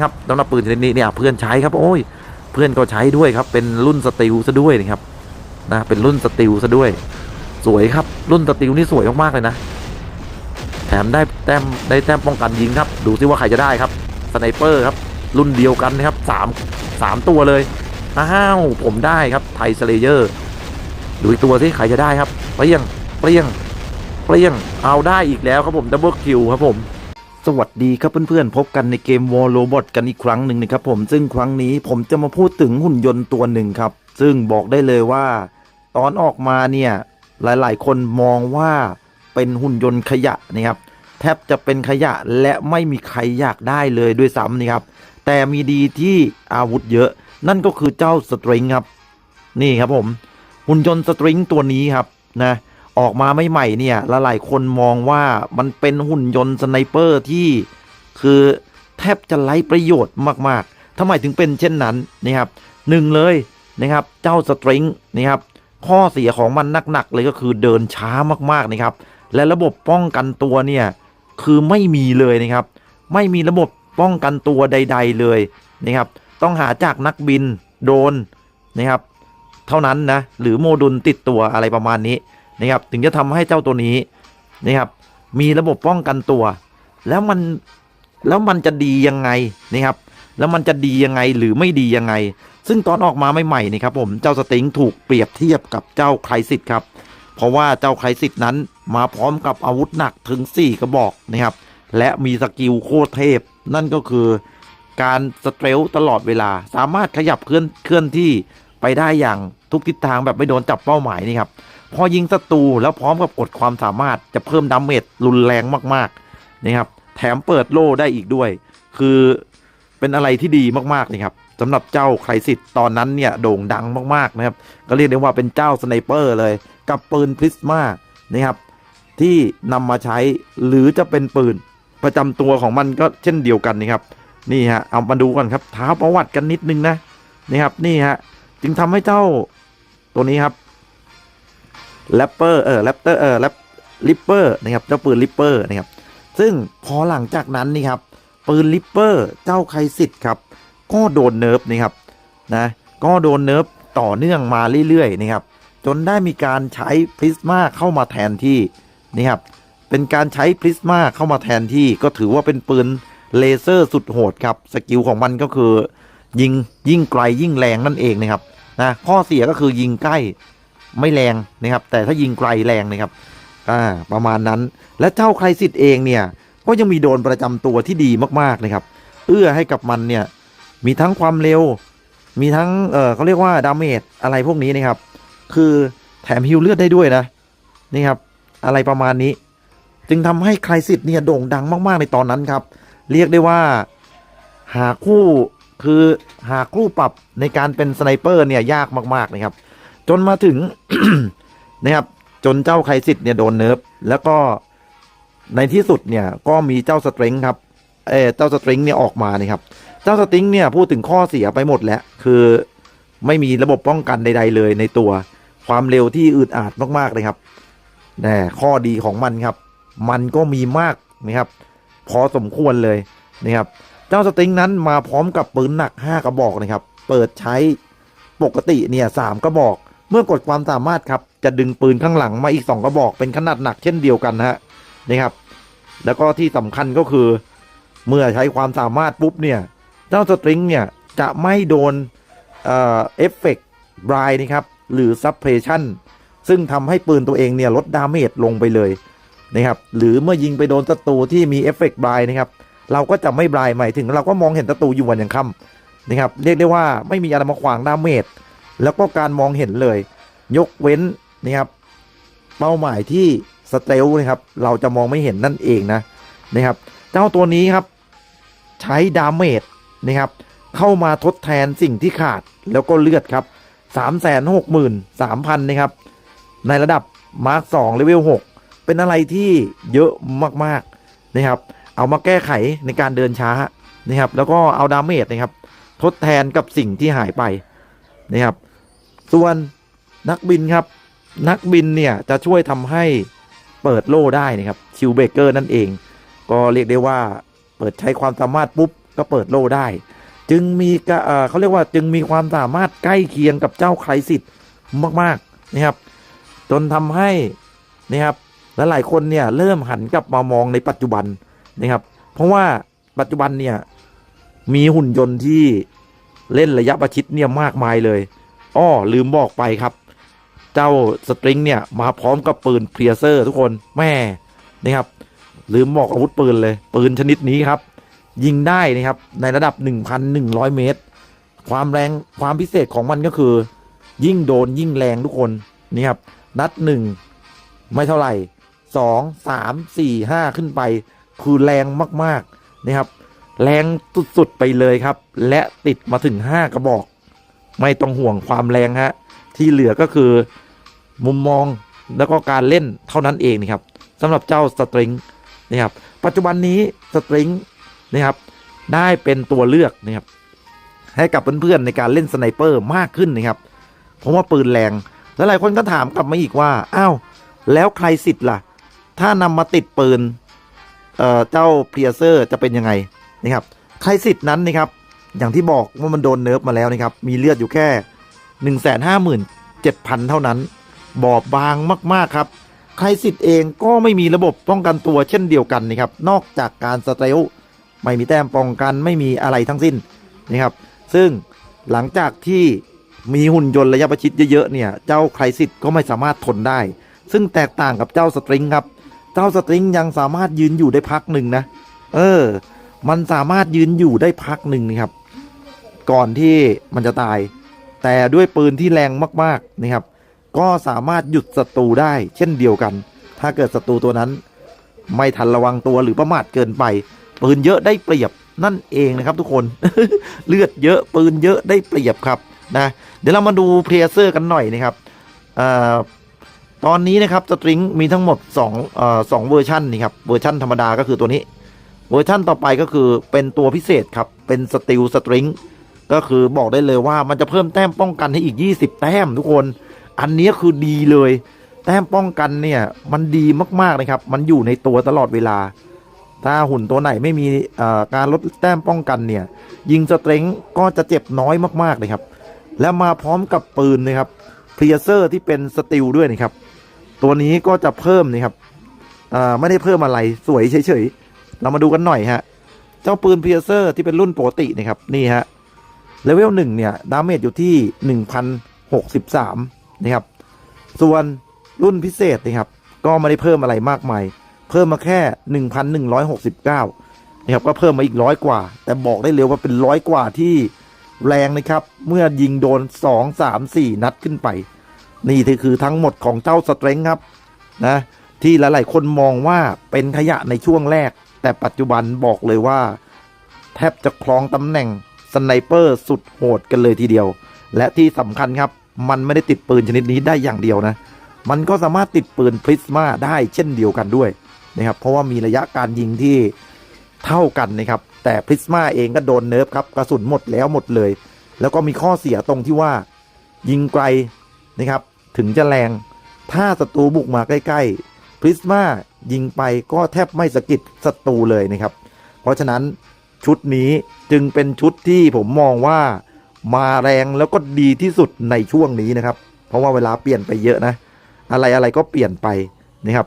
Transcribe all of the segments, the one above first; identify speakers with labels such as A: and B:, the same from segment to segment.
A: ครับสำหรับปืนชนิดนี้เนี่ยเพื่อนใช้ครับโอ้ยเพื่อนก็ใช้ด้วยครับเป็นรุ่นสตีลซะด้วยนะครับนะเป็นรุ่นสตีลซะด้วยสวยครับรุ่นสตีลนี่สวยมากๆเลยนะแถมได้แต้มป้องกันยิงครับดูซิว่าใครจะได้ครับสไนเปอร์ครับรุ่นเดียวกันนะครับสามตัวเลยอ้าวผมได้ครับไทสเลเยอร์ดูอีกตัวสิใครจะได้ครับเปรี้ยงเปรี้ยงเปรี้ยงเอาได้อีกแล้วครับผมดับเบิลคิวครับผมสวัสดีครับเพื่อนๆพบกันในเกม War Robot กันอีกครั้งหนึ่งนะครับผมซึ่งครั้งนี้ผมจะมาพูดถึงหุ่นยนต์ตัวหนึ่งครับซึ่งบอกได้เลยว่าตอนออกมาเนี่ยหลายๆคนมองว่าเป็นหุ่นยนต์ขยะนะครับแทบจะเป็นขยะและไม่มีใครอยากได้เลยด้วยซ้ำนะครับแต่มีดีที่อาวุธเยอะนั่นก็คือเจ้าสตริงครับนี่ครับผมหุ่นยนต์สตริงตัวนี้ครับนะออกมาไม่ใหม่เนี่ยหลายคนมองว่ามันเป็นหุ่นยนต์สไนเปอร์ที่คือแทบจะไร้ประโยชน์มากๆทำไมถึงเป็นเช่นนั้นนะครับหนึ่งเลยนะครับเจ้าสตริงนะครับข้อเสียของมันหนักๆเลยก็คือเดินช้ามากๆนะครับและระบบป้องกันตัวเนี่ยคือไม่มีเลยนะครับไม่มีระบบป้องกันตัวใดๆเลยนะครับต้องหาจากนักบินโดรนนะครับเท่านั้นนะหรือโมดูลติดตัวอะไรประมาณนี้นะครับถึงจะทำให้เจ้าตัวนี้นะครับมีระบบป้องกันตัวแล้วมันจะดียังไงนะครับแล้วมันจะดียังไงหรือไม่ดียังไงซึ่งตอนออกมาใหม่ๆนี่ครับผมเจ้าสติงถูกเปรียบเทียบกับเจ้าไครซิสครับเพราะว่าเจ้าไครซิสนั้นมาพร้อมกับอาวุธหนักถึง4กระบอกนะครับและมีสกิลโคตรเทพนั่นก็คือการสเตลตลอดเวลาสามารถขยับเคลื่อนที่ไปได้อย่างทุกทิศทางแบบไม่โดนจับเป้าหมายนี่ครับพอยิงศัตรูแล้วพร้อมกับกดความสามารถจะเพิ่มดาเมจรุนแรงมากๆนะครับแถมเปิดโล่ได้อีกด้วยคือเป็นอะไรที่ดีมากๆเลยครับสำหรับเจ้าไครซิสตอนนั้นเนี่ยโด่งดังมากๆนะครับก็เรียกได้ว่าเป็นเจ้าสไนเปอร์เลยกับปืนพริสมานะครับที่นำมาใช้หรือจะเป็นปืนประจำตัวของมันก็เช่นเดียวกันนะครับนี่ฮะเอามาดูกันครับท้าประวัติกันนิดนึงนะนะครับนี่ฮะจึงทำให้เจ้าตัวนี้ครับแรปเปอร์ลิปเปอร์นะครับเจ้าปืนลิปเปอร์นะครับซึ่งพอหลังจากนั้นนี่ครับปืนลิปเปอร์เจ้าไครซิสครับก็โดนเนิร์ฟนะครับนะก็โดนเนิร์ฟต่อเนื่องมาเรื่อยๆนะครับจนได้มีการใช้พริสมาเข้ามาแทนที่นะครับเป็นการใช้พริสมาเข้ามาแทนที่ก็ถือว่าเป็นปืนเลเซอร์สุดโหดครับสกิลของมันก็คือยิงยิ่งไกลยิ่งแรงนั่นเองนะครับนะข้อเสียก็คือยิงใกล้ไม่แรงนะครับแต่ถ้ายิงไกลแรงนะครับประมาณนั้นและเจ้าไครซิสเองเนี่ยก็ยังมีโดนประจำตัวที่ดีมากๆนะครับเอื้อให้กับมันเนี่ยมีทั้งความเร็วมีทั้งเขาเรียกว่าดาเมจอะไรพวกนี้นะครับคือแถมฮิลเลือดได้ด้วยนะนี่ครับอะไรประมาณนี้จึงทำให้ไครซิสเนี่ยโด่งดังมากๆในตอนนั้นครับเรียกได้ว่าหาคู่ปรับในการเป็นสไนเปอร์เนี่ยยากมากๆนะครับจนมาถึง นะครับจนเจ้าไครซิสเนี่ยโดนเนิร์ฟแล้วก็ในที่สุดเนี่ยก็มีเจ้าสตริงครับเจ้าสตริงเนี่ยออกมานี่ครับเจ้าสตริงเนี่ยพูดถึงข้อเสียไปหมดแล้วคือไม่มีระบบป้องกันใดๆเลยในตัวความเร็วที่อืดอาดมากๆเลยครับแต่ข้อดีของมันครับมันก็มีมากนะครับพอสมควรเลยนะครับเจ้าสตริงนั้นมาพร้อมกับปืนหนัก5กระบอกนะครับเปิดใช้ปกติเนี่ย3กระบอกเมื่อกดความสามารถครับจะดึงปืนข้างหลังมาอีก2กระบอกเป็นขนาดหนักเช่นเดียวกันนะครับแล้วก็ที่สำคัญก็คือเมื่อใช้ความสามารถปุ๊บเนี่ยเจ้าสตริงเนี่ยจะไม่โดนเอฟเฟกต์บรายนะครับหรือซับเพรสชั่นซึ่งทำให้ปืนตัวเองเนี่ยลดดาเมจลงไปเลยนะครับหรือเมื่อยิงไปโดนศัตรูที่มีเอฟเฟกต์บรายนะครับเราก็จะไม่บรายหมายถึงเราก็มองเห็นศัตรูอยู่วันยังค่ำนะครับเรียกได้ว่าไม่มีอะไรมาขวางดาเมจแล้วก็การมองเห็นเลยยกเว้นนะครับเป้าหมายที่สเตลนะครับเราจะมองไม่เห็นนั่นเองนะครับเจ้าตัวนี้ครับใช้ดาเมจนะครับเข้ามาทดแทนสิ่งที่ขาดแล้วก็เลือดครับ 363,000 นะครับในระดับมาร์ค2เลเวล6เป็นอะไรที่เยอะมากๆนะครับเอามาแก้ไขในการเดินช้านะครับแล้วก็เอาดาเมจนะครับทดแทนกับสิ่งที่หายไปนะครับส่วนนักบินครับนักบินเนี่ยจะช่วยทำให้เปิดโล่ได้นะครับชิลเบเกอร์นั่นเองก็เรียกได้ว่าเปิดใช้ความสามารถปุ๊บ ก็เปิดโล่ได้จึงมีเขาเรียกว่าจึงมีความสามารถใกล้เคียงกับเจ้าไครซิสมากๆนะครับจนทำให้นะครับและหลายคนเนี่ยเริ่มหันกลับมามองในปัจจุบันนะครับเพราะว่าปัจจุบันเนี่ยมีหุ่นยนต์ที่เล่นระยะประชิดเนี่ยมากมายเลยลืมบอกไปครับเจ้าสตริงเนี่ยมาพร้อมกับปืนเพลียเซอร์ทุกคนแม่นะครับลืมบอกอาวุธปืนเลยปืนชนิดนี้ครับยิงได้นะครับในระดับ 1,100 เมตรความแรงความพิเศษของมันก็คือยิ่งโดนยิ่งแรงทุกคนนี่ครับนัด1ไม่เท่าไหร่2 3 4 5ขึ้นไปคือแรงมากๆนะครับแรงสุดๆไปเลยครับและติดมาถึง5กระบอกไม่ต้องห่วงความแรงฮะที่เหลือก็คือมุมมองแล้วก็การเล่นเท่านั้นเองนะครับสำหรับเจ้าสตริงนะครับปัจจุบันนี้สตริงนะครับได้เป็นตัวเลือกนะครับให้กับเพื่อนๆในการเล่นสไนเปอร์มากขึ้นนะครับเพราะว่าปืนแรงแล้วหลายคนก็ถามกลับมาอีกว่าอ้าวแล้วใครสิทธิ์ล่ะถ้านำมาติดปืนเจ้าเพลียเซอร์จะเป็นยังไงนะครับใครสิทธิ์นั้นนะครับอย่างที่บอกว่ามันโดนเนิร์ฟมาแล้วนะครับมีเลือดอยู่แค่ 157,000 เท่านั้นบอบบางมากๆครับใครสิทธิ์เองก็ไม่มีระบบป้องกันตัวเช่นเดียวกันนะครับนอกจากการสเตลไม่มีแต้มป้องกันไม่มีอะไรทั้งสิ้นนะครับซึ่งหลังจากที่มีหุ่นยนต์ระยะประชิดเยอะๆเนี่ยเจ้าใครสิทธิ์ก็ไม่สามารถทนได้ซึ่งแตกต่างกับเจ้าสตริงครับเจ้าสตริงยังสามารถยืนอยู่ได้พักหนึ่งนะมันสามารถยืนอยู่ได้พักหนึ่งนะครับก่อนที่มันจะตายแต่ด้วยปืนที่แรงมากๆนะครับก็สามารถหยุดศัตรูได้เช่นเดียวกันถ้าเกิดศัตรูตัวนั้นไม่ทันระวังตัวหรือประมาทเกินไปปืนเยอะได้เปรียบนั่นเองนะครับทุกคน เลือดเยอะปืนเยอะได้เปรียบครับนะเดี๋ยวเรามาดูเพลเซอร์กันหน่อยนะครับตอนนี้นะครับสตริงมีทั้งหมด2เวอร์ชันนี่ครับเวอร์ชันธรรมดาก็คือตัวนี้เวอร์ชันต่อไปก็คือเป็นตัวพิเศษครับเป็นสตีลสตริงก็คือบอกได้เลยว่ามันจะเพิ่มแต้มป้องกันให้อีก20แต้มทุกคนอันนี้คือดีเลยแต้มป้องกันเนี่ยมันดีมากๆนะครับมันอยู่ในตัวตลอดเวลาถ้าหุ่นตัวไหนไม่มีการลดแต้มป้องกันเนี่ยยิงสตริงก็จะเจ็บน้อยมากๆเลยครับแล้วมาพร้อมกับปืนนะครับเพลียเซอร์ที่เป็นสตีลด้วยนะครับตัวนี้ก็จะเพิ่มนะครับไม่ได้เพิ่มอะไรสวยเฉยๆเรามาดูกันหน่อยฮะเจ้าปืนเพลียเซอร์ที่เป็นรุ่นปกตินะครับนี่ฮะเลเวล1เนี่ยดาเมจอยู่ที่ 1,063 นะครับส่วนรุ่นพิเศษนะครับก็ไม่ได้เพิ่มอะไรมากมายเพิ่มมาแค่ 1,169 นะครับก็เพิ่มมาอีก100 กว่าแต่บอกได้เลยว่าเป็น100 กว่าที่แรงนะครับเมื่อยิงโดน2 3 4นัดขึ้นไปนี่คือทั้งหมดของเจ้าสเตรนท์ครับนะที่หลายๆคนมองว่าเป็นขยะในช่วงแรกแต่ปัจจุบันบอกเลยว่าแทบจะครองตำแหน่งสไนเปอร์สุดโหดกันเลยทีเดียวและที่สำคัญครับมันไม่ได้ติดปืนชนิดนี้ได้อย่างเดียวนะมันก็สามารถติดปืนพริสมาได้เช่นเดียวกันด้วยนะครับเพราะว่ามีระยะการยิงที่เท่ากันนะครับแต่พริสมาเองก็โดนเนิร์ฟครับกระสุนหมดแล้วหมดเลยแล้วก็มีข้อเสียตรงที่ว่ายิงไกลนะครับถึงจะแรงถ้าศัตรูบุกมาใกล้ๆพริสมายิงไปก็แทบไม่สะกิดศัตรูเลยนะครับเพราะฉะนั้นชุดนี้จึงเป็นชุดที่ผมมองว่ามาแรงแล้วก็ดีที่สุดในช่วงนี้นะครับเพราะว่าเวลาเปลี่ยนไปเยอะนะอะไรก็เปลี่ยนไปนะครับ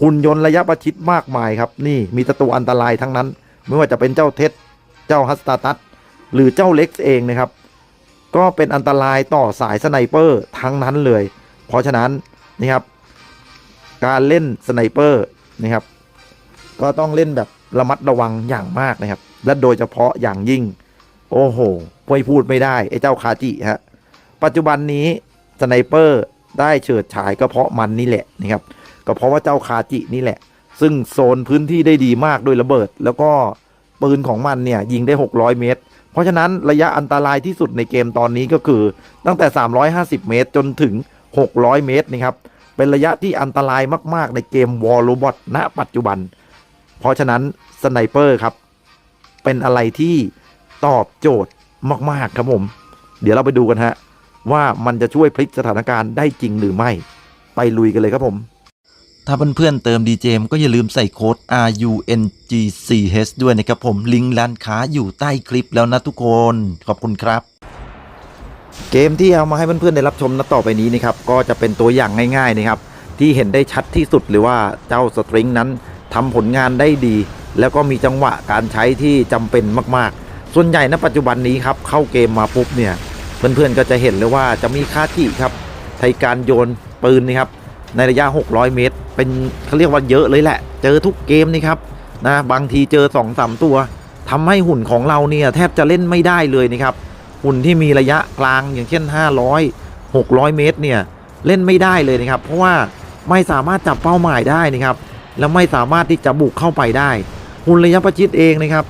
A: หุ่นยนต์ระยะประชิดมากมายครับนี่มีศัตรูอันตรายทั้งนั้นไม่ว่าจะเป็นเจ้าเท็ดเจ้าฮัสตาตัสหรือเจ้าเล็กซ์เองนะครับก็เป็นอันตรายต่อสายสไนเปอร์ทั้งนั้นเลยเพราะฉะนั้นนะครับการเล่นสไนเปอร์นะครับก็ต้องเล่นแบบระมัดระวังอย่างมากนะครับและโดยเฉพาะอย่างยิ่งโอ้โหไม่พูดไม่ได้ไอ้เจ้าคาจิฮะปัจจุบันนี้สไนเปอร์ได้เฉิดฉายก็เพราะมันนี่แหละนะครับก็เพราะว่าเจ้าคาจินี่แหละซึ่งโซนพื้นที่ได้ดีมากด้วยระเบิดแล้วก็ปืนของมันเนี่ยยิงได้600 เมตรเพราะฉะนั้นระยะอันตรายที่สุดในเกมตอนนี้ก็คือตั้งแต่350 เมตรจนถึง600 เมตรนะครับเป็นระยะที่อันตรายมากๆในเกมวอลโรบอทณปัจจุบันเพราะฉะนั้นสไนเปอร์ครับเป็นอะไรที่ตอบโจทย์มากๆครับผมเดี๋ยวเราไปดูกันฮะว่ามันจะช่วยพลิกสถานการณ์ได้จริงหรือไม่ไปลุยกันเลยครับผม
B: ถ้าเพื่อนๆเติม DJM ก็อย่าลืมใส่โค้ด RUNGCH ด้วยนะครับผมลิงก์ร้านค้าอยู่ใต้คลิปแล้วนะทุกคนขอบคุณครับ
A: เกมที่เอามาให้เพื่อนๆได้รับชมณต่อไปนี้นะครับก็จะเป็นตัวอย่างง่ายๆนะครับที่เห็นได้ชัดที่สุดหรือว่าเจ้าสตริงนั้นทำผลงานได้ดีแล้วก็มีจังหวะการใช้ที่จำเป็นมากๆส่วนใหญ่ณปัจจุบันนี้ครับเข้าเกมมาปุ๊บเนี่ยเพื่อนๆก็จะเห็นเลยว่าจะมีคาจิครับในการโยนปืนนะครับในระยะ600เมตรเป็นเขาเรียกว่าเยอะเลยแหละเจอทุกเกมนี่ครับนะบางทีเจอ 2-3 ตัวทำให้หุ่นของเราเนี่ยแทบจะเล่นไม่ได้เลยนะครับหุ่นที่มีระยะกลางอย่างเช่น500 600เมตรเนี่ยเล่นไม่ได้เลยนะครับเพราะว่าไม่สามารถจับเป้าหมายได้นะครับแล้วไม่สามารถที่จะบุกเข้าไปได้หุ่นระยะประชิดเองนะครับ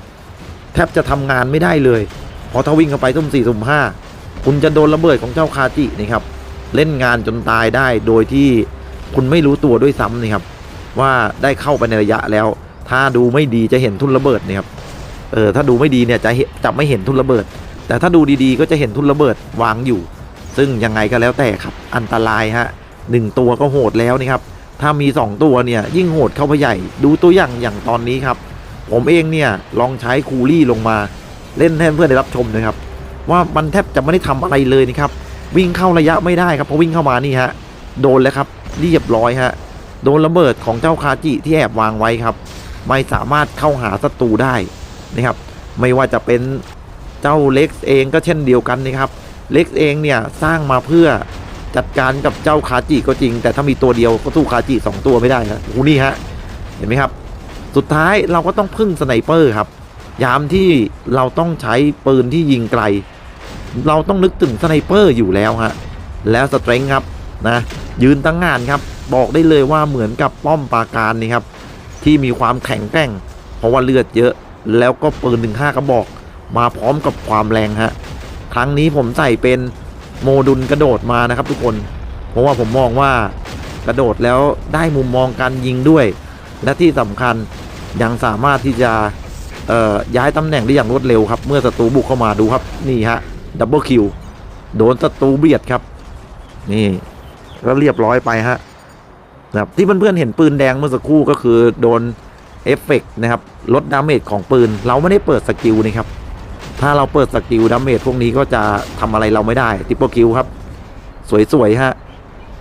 A: แทบจะทำงานไม่ได้เลยพอถ้าวิ่งเข้าไปสุ่ม4สุ่ม5คุณจะโดนระเบิดของเจ้าคาจินะครับเล่นงานจนตายได้โดยที่คุณไม่รู้ตัวด้วยซ้ำนะครับว่าได้เข้าไปในระยะแล้วถ้าดูไม่ดีจะเห็นทุ่นระเบิดนะครับถ้าดูไม่ดีเนี่ยจะไม่เห็นทุ่นระเบิดแต่ถ้าดูดีๆก็จะเห็นทุ่นระเบิดวางอยู่ซึ่งยังไงก็แล้วแต่ครับอันตรายฮะ1ตัวก็โหดแล้วนะครับถ้ามี2ตัวเนี่ยยิ่งโหดเข้าไปใหญ่ดูตัวอย่างตอนนี้ครับผมเองเนี่ยลองใช้คูลี่ลงมาเล่นให้เพื่อนได้รับชมนะครับว่ามันแทบจะไม่ได้ทำอะไรเลยนะครับวิ่งเข้าระยะไม่ได้ครับพอวิ่งเข้ามานี่ฮะโดนแล้วครับเรียบร้อยฮะโดนระเบิดของเจ้าคาจิที่แอบวางไว้ครับไม่สามารถเข้าหาศัตรูได้นะครับไม่ว่าจะเป็นเจ้าเล็กเองก็เช่นเดียวกันนะครับเล็กเองเนี่ยสร้างมาเพื่อจัดการกับเจ้าคาจิก็จริงแต่ถ้ามีตัวเดียวก็สู้คาจิ2ตัวไม่ได้ครับโอ้นี่ฮะเห็นไหมครับสุดท้ายเราก็ต้องพึ่งสไนเปอร์ครับยามที่เราต้องใช้ปืนที่ยิงไกลเราต้องนึกถึงสไนเปอร์อยู่แล้วฮะแล้วสเตรนท์ครับนะยืนตั้งงานครับบอกได้เลยว่าเหมือนกับป้อมปราการนี่ครับที่มีความแข็งแกร่งเพราะว่าเลือดเยอะแล้วก็ปืน15 กระบอกมาพร้อมกับความแรงฮะครั้งนี้ผมใส่เป็นโมดุลกระโดดมานะครับทุกคนเพราะว่าผมมองว่ากระโดดแล้วได้มุมมองการยิงด้วยและที่สำคัญยังสามารถที่จะย้ายตำแหน่งได้อย่างรวดเร็วครับเมื่อศัตรูบุกเข้ามาดูครับนี่ฮะดับเบิลคิวโดนศัตรูเบียดครับนี่ก็เรียบร้อยไปฮะนะครับที่เพื่อนๆเห็นปืนแดงเมื่อสักครู่ก็คือโดนเอฟเฟกต์นะครับลดดาเมจของปืนเราไม่ได้เปิดสกิลนะครับถ้าเราเปิดสกิลดาเมจพวกนี้ก็จะทำอะไรเราไม่ได้ทิปเปิลคิวครับสวยๆฮะ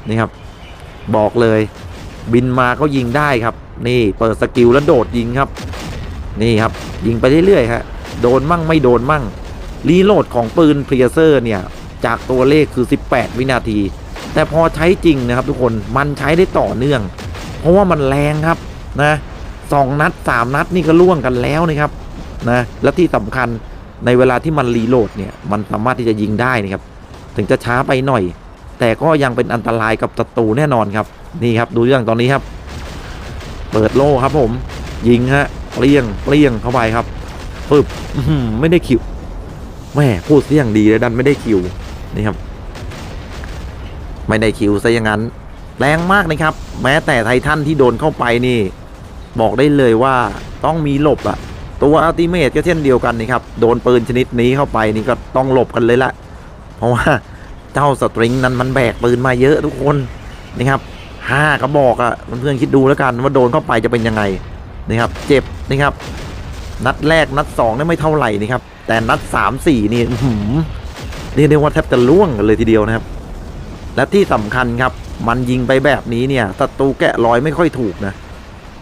A: นี่ครับบอกเลยบินมาก็ยิงได้ครับนี่เปิดสกิลแล้วโดดยิงครับนี่ครับยิงไปเรื่อยๆฮะโดนมั่งไม่โดนมั่งรีโหลดของปืนเพลียเซอร์เนี่ยจากตัวเลขคือ18 วินาทีแต่พอใช้จริงนะครับทุกคนมันใช้ได้ต่อเนื่องเพราะว่ามันแรงครับนะ2 นัด 3 นัดนี่ก็ล่วงกันแล้วนะครับนะและที่สำคัญในเวลาที่มันรีโหลดเนี่ยมันสามารถที่จะยิงได้นะครับถึงจะช้าไปหน่อยแต่ก็ยังเป็นอันตรายกับศัตรูแน่นอนครับนี่ครับดูอย่างตอนนี้ครับเปิดโล่ครับผมยิงฮะเปรี้ยงเข้าไปครับปึ๊บไม่ได้คิวแม่พูดเสียงดีเลยดันไม่ได้คิวนี่ครับไม่ได้คิวซะอย่างนั้นแรงมากนะครับแม้แต่ไททันที่โดนเข้าไปนี่บอกได้เลยว่าต้องมีหลบอะตัวอัลติเมทก็เช่นเดียวกันนี่ครับโดนปืนชนิดนี้เข้าไปนี่ก็ต้องหลบกันเลยละเพราะว่าเจ้าสตริงนั้นมันแบกปืนมาเยอะทุกคนนี่ครับ5 กระบอกอะเพื่อนๆคิดดูแล้วกันว่าโดนเข้าไปจะเป็นยังไงนี่ครับเจ็บนี่ครับนัดแรกนัด2นี่ไม่เท่าไหร่นี่ครับแต่นัด3-4นี่เรียกได้ว่าแทบจะล่วงกันเลยทีเดียวนะครับและที่สำคัญครับมันยิงไปแบบนี้เนี่ยศัตรูแกะรอยไม่ค่อยถูกนะ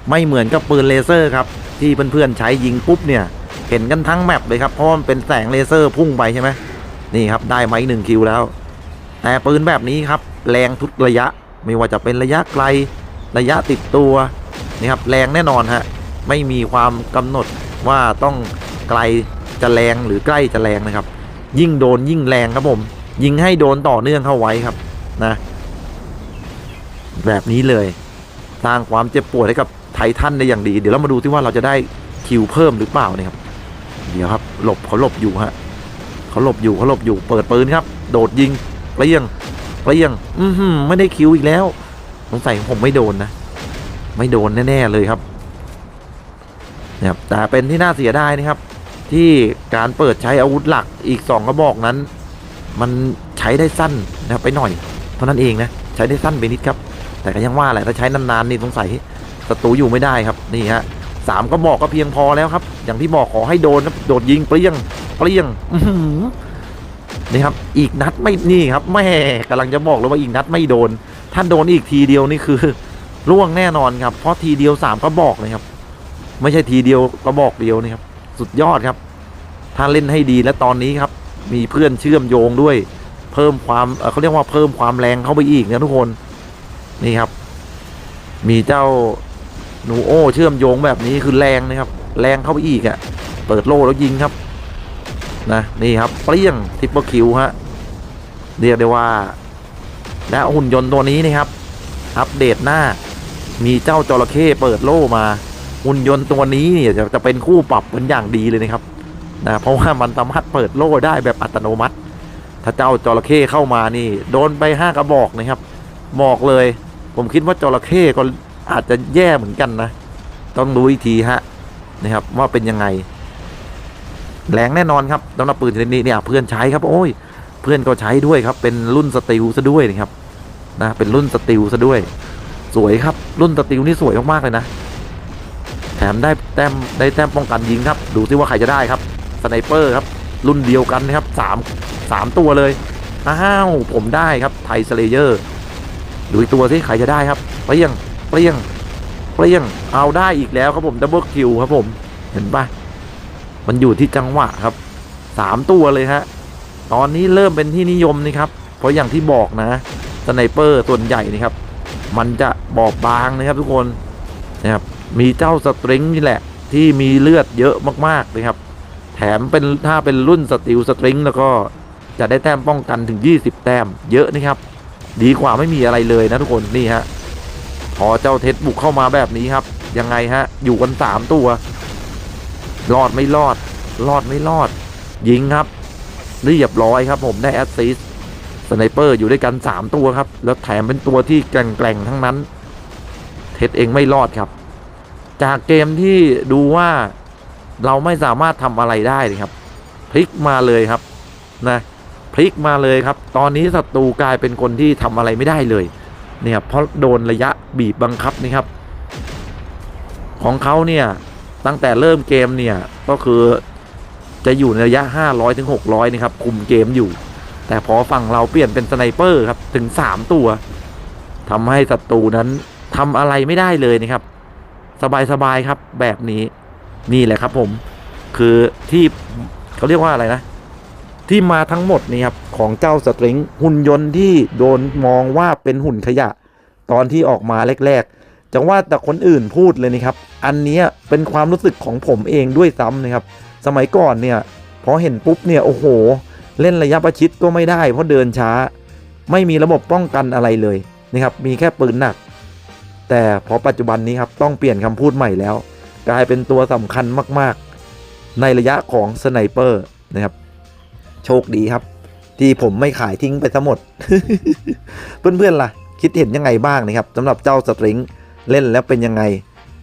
A: ไม่เหมือนกับปืนเลเซอร์ครับที่เพื่อนๆใช้ยิงปุ๊บเนี่ยเห็นกันทั้งแมปเลยครับเพราะมันเป็นแสงเลเซอร์พุ่งไปใช่ไหมนี่ครับได้มาอีก1 คิวแล้วแต่ปืนแบบนี้ครับแรงทุกระยะไม่ว่าจะเป็นระยะไกลระยะติดตัวนี่ครับแรงแน่นอนฮะไม่มีความกำหนดว่าต้องไกลจะแรงหรือใกล้จะแรงนะครับยิ่งโดนยิ่งแรงครับผมยิงให้โดนต่อเนื่องเข้าไว้ครับนะแบบนี้เลยสร้างความเจ็บปวดให้กับไททันได้อย่างดีเดี๋ยวเรามาดูที่ว่าเราจะได้คิวเพิ่มหรือเปล่าเนี่ยครับเดี๋ยวครับเขาหลบอยู่ฮะเขาหลบอยู่เปิดปืนครับโดดยิงเปรี้ยงไม่ได้คิวอีกแล้วสงสัยผมไม่โดนนะไม่โดนแน่ๆเลยครับนะครับแต่เป็นที่น่าเสียดายนะครับที่การเปิดใช้อาวุธหลักอีก2 กระบอกนั้นมันใช้ได้สั้นนะไปหน่อยเท่านั้นเองนะใช้ได้สั้นไปนิดครับ แต่ก็ยังว่าแหละถ้าใช้นานๆนี่สงสัยศัตรูอยู่ไม่ได้ครับนี่ฮะ3ก็บอกก็เพียงพอแล้วครับอย่างที่บอกขอให้โดนครับโดดยิงเปรี้ยงนี่ครับอีกนัดไม่นี่ครับแม่กำลังจะบอกเลยว่าอีกนัดไม่โดนถ้าโดนอีกทีเดียวนี่คือร่วงแน่นอนครับเพราะทีเดียว3ก็บอกเลยครับไม่ใช่ทีเดียวก็บอกเดียวนี่ครับสุดยอดครับถ้าเล่นให้ดีและตอนนี้ครับมีเพื่อนเชื่อมโยงด้วยเพิ่มความเขาเรียกว่าเพิ่มความแรงเข้าไปอีกนะทุกคนนี่ครับมีเจ้าหนูโอ้เชื่อมโยงแบบนี้คือแรงนะครับแรงเข้าไปอีกอ่ะเปิดโล่แล้วยิงครับนะนี่ครับเปรี้ยงทิปเปอร์คิวฮะเรียกได้ว่าและหุ่นยนต์ตัวนี้นะครับอัปเดตหน้ามีเจ้าจระเข้เปิดโล่มาหุ่นยนต์ตัวนี้เนี่ยจะเป็นคู่ปรับเป็นอย่างดีเลยนะครับนะเพราะว่ามันสามารถเปิดโล่ได้แบบอัตโนมัติถ้าเจ้าจระเข้เข้ามานี่โดนไป5 กระบอกนะครับบอกเลยผมคิดว่าจระเข้ก็อาจจะแย่เหมือนกันนะต้องดูอีกทีฮะนะครับว่าเป็นยังไงแรงแน่นอนครับสำหรับปืนชนิดนี้เนี่ยเพื่อนใช้ครับโอ้ยเพื่อนก็ใช้ด้วยครับเป็นรุ่นสตีลซะด้วยนะครับนะเป็นรุ่นสตีลซะด้วยสวยครับรุ่นสตีลนี่สวยมากๆเลยนะแถมได้แต้มป้องกันยิงครับดูซิว่าใครจะได้ครับสไนเปอร์ครับรุ่นเดียวกันนะครับ3ตัวเลยอ้าวผมได้ครับไทสเลเยอร์ดูอีกตัวสิใครจะได้ครับเปรี้ยงเอาได้อีกแล้วครับผมดับเบิลคิวครับผมเห็นปะมันอยู่ที่จังหวะครับ3ตัวเลยฮะตอนนี้เริ่มเป็นที่นิยมนี่ครับเพราะอย่างที่บอกนะสไนเปอร์ส่วนใหญ่นี่ครับมันจะบอบบางนะครับทุกคนนะครับมีเจ้าสตริงนี่แหละที่มีเลือดเยอะมากๆนะครับแถมเป็นถ้าเป็นรุ่นสตีลสตริงแล้วก็จะได้แต้มป้องกันถึง20 แต้มเยอะนะครับดีกว่าไม่มีอะไรเลยนะทุกคนนี่ฮะพอเจ้าเท็ดบุกเข้ามาแบบนี้ครับยังไงฮะอยู่กัน3ตัวรอดไม่รอดยิงครับเรียบร้อยครับผมได้แอสซิสต์สไนเปอร์อยู่ด้วยกัน3ตัวครับแล้วแถมเป็นตัวที่แกร่งทั้งนั้นเท็ดเองไม่รอดครับจากเกมที่ดูว่าเราไม่สามารถทำอะไรได้เลยครับพลิกมาเลยครับนะพลิกมาเลยครับตอนนี้ศัตรูกลายเป็นคนที่ทำอะไรไม่ได้เลยเนี่ยเพราะโดนระยะบีบบังคับนี่ครับของเขาเนี่ยตั้งแต่เริ่มเกมเนี่ยก็คือจะอยู่ในระยะ500 ถึง 600นะครับคุมเกมอยู่แต่พอฝั่งเราเปลี่ยนเป็นสไนเปอร์ครับถึง3ตัวทำให้ศัตรูนั้นทำอะไรไม่ได้เลยนะครับสบายครับแบบนี้นี่แหละครับผมคือที่เขาเรียกว่าอะไรนะที่มาทั้งหมดนี่ครับของเจ้าสตริงหุ่นยนต์ที่โดนมองว่าเป็นหุ่นขยะตอนที่ออกมาแรกๆจังว่าแต่คนอื่นพูดเลยนะครับอันนี้เป็นความรู้สึกของผมเองด้วยซ้ำนะครับสมัยก่อนเนี่ยพอเห็นปุ๊บเนี่ยโอ้โหเล่นระยะประชิดก็ไม่ได้เพราะเดินช้าไม่มีระบบป้องกันอะไรเลยนะครับมีแค่ปืนหนักแต่พอปัจจุบันนี้ครับต้องเปลี่ยนคำพูดใหม่แล้วกลายเป็นตัวสำคัญมากๆในระยะของสไนเปอร์นะครับโชคดีครับที่ผมไม่ขายทิ้งไปทั้งหมด เพื่อนๆล่ะคิดเห็นยังไงบ้างนะครับสำหรับเจ้าสตริงเล่นแล้วเป็นยังไง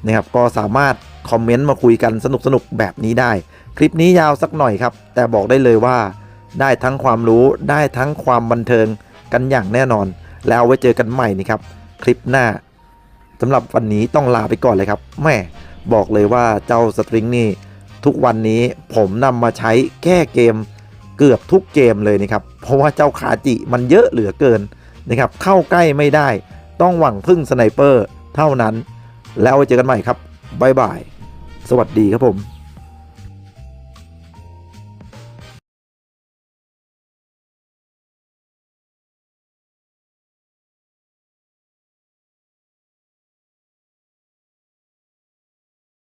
A: นะครับก็สามารถคอมเมนต์มาคุยกันสนุกๆแบบนี้ได้คลิปนี้ยาวสักหน่อยครับแต่บอกได้เลยว่าได้ทั้งความรู้ได้ทั้งความบันเทิงกันอย่างแน่นอนแล้วเอาไว้เจอกันใหม่นี่ครับคลิปหน้าสำหรับวันนี้ต้องลาไปก่อนเลยครับแม่บอกเลยว่าเจ้าสตริงนี่ทุกวันนี้ผมนำมาใช้แก้เกมเกือบทุกเกมเลยนะครับเพราะว่าเจ้าคาจิมันเยอะเหลือเกินนะครับเข้าใกล้ไม่ได้ต้องหวังพึ่งสไนเปอร์เท่านั้นแล้วไว้เจอกันใหม่ครับบ๊ายบายสวัสดีครับผม